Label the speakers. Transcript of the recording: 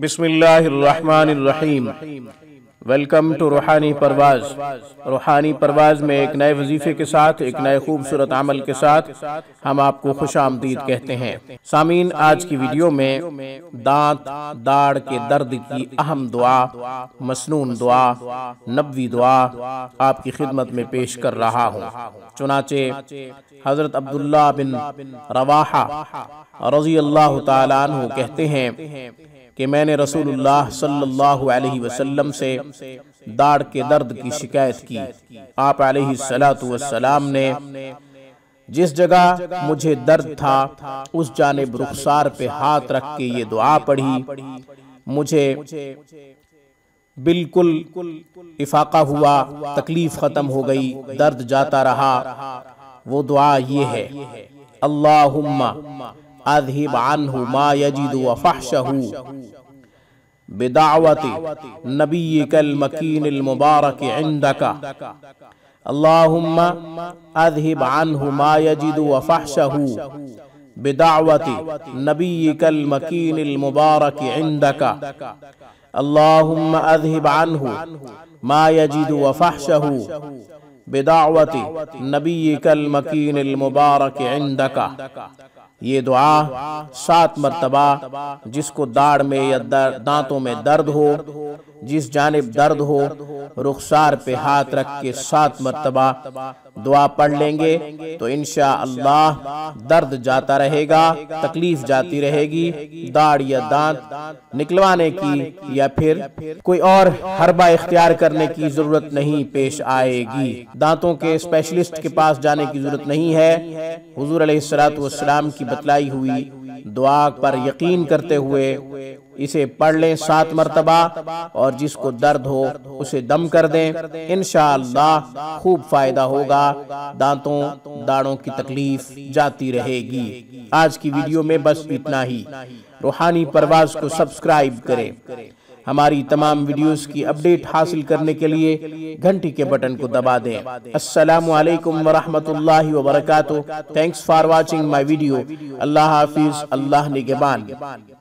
Speaker 1: बिस्मिल्लाहिर्रहमानिर्रहीम। Welcome to रूहानी परवाज। रूहानी परवाज में एक नए वजीफे के साथ, एक नए खूबसूरत अमल के साथ हम आपको खुश आमदीद कहते हैं। सामीन, आज की वीडियो में दांत दाढ़ के दर्द की अहम दुआ, मसनून दुआ, नबवी दुआ आपकी खिदमत में पेश कर रहा हूँ। चुनाचे हजरत अब्दुल्लाह बिन रवाहा रज़ी अल्लाह तआला अन्हु कहते हैं कि मैंने रसूलुल्लाह सल्लल्लाहु अलैहि वसल्लम से दाढ़ के दर्द की शिकायत की। आप अलैहिस्सलातु वस्सलाम ने जिस जगह मुझे दर्द था उस जानिब रुखसार पे हाथ रख के ये दुआ पढ़ी। मुझे बिल्कुल इफाका हुआ, तकलीफ खत्म हो गई, दर्द जाता रहा। वो दुआ ये है, अल्लाहुम्मा अज़हिब अन्हु मा यजिदु व फहशहु बिदावति नबिय्यिकल मकीनिल मुबारक इंदका। अल्लाहुम्मा अज़हिब अन्हु मा यजिदु व फहशहु बिदावति नबिय्यिकल मकीनिल मुबारक इंदका। अल्लाहुम्मा अज़हिब अन्हु मा यजिदु व फहशहु बिदावति नबिय्यिकल मकीनिल मुबारक इंदका। ये दुआ 7 मरतबा, जिसको दाढ़ में या दांतों में दर्द हो, जिस जानिब दर्द हो, रुखसार पे हाथ रख के 7 मरतबा दुआ पढ़ लेंगे तो इंशाअल्लाह दर्द जाता रहेगा, तकलीफ जाती रहेगी। दाढ़ या दांत निकलवाने की या फिर कोई और हरबा इख्तियार करने की जरूरत नहीं पेश आएगी। दांतों के स्पेशलिस्ट के पास जाने की जरूरत नहीं है। हुजूर अलैहिस्सलातु वस्सलाम की बतलाई हुई दुआ पर यकीन करते हुए इसे पढ़ लें 7 मरतबा, और जिसको दर्द हो उसे दम कर दें। इंशाअल्लाह खूब फायदा होगा, दांतों दाढ़ों की तकलीफ जाती रहेगी। आज की वीडियो में बस इतना ही। रूहानी परवाज को सब्सक्राइब करें। हमारी तमाम वीडियोस की अपडेट हासिल करने के लिए घंटी के बटन को दबा दें। अस्सलामु अलैकुम व रहमतुल्लाहि व बरकातुहू। Thanks for watching my video. अल्लाह हाफिज, अल्लाह निगहबान।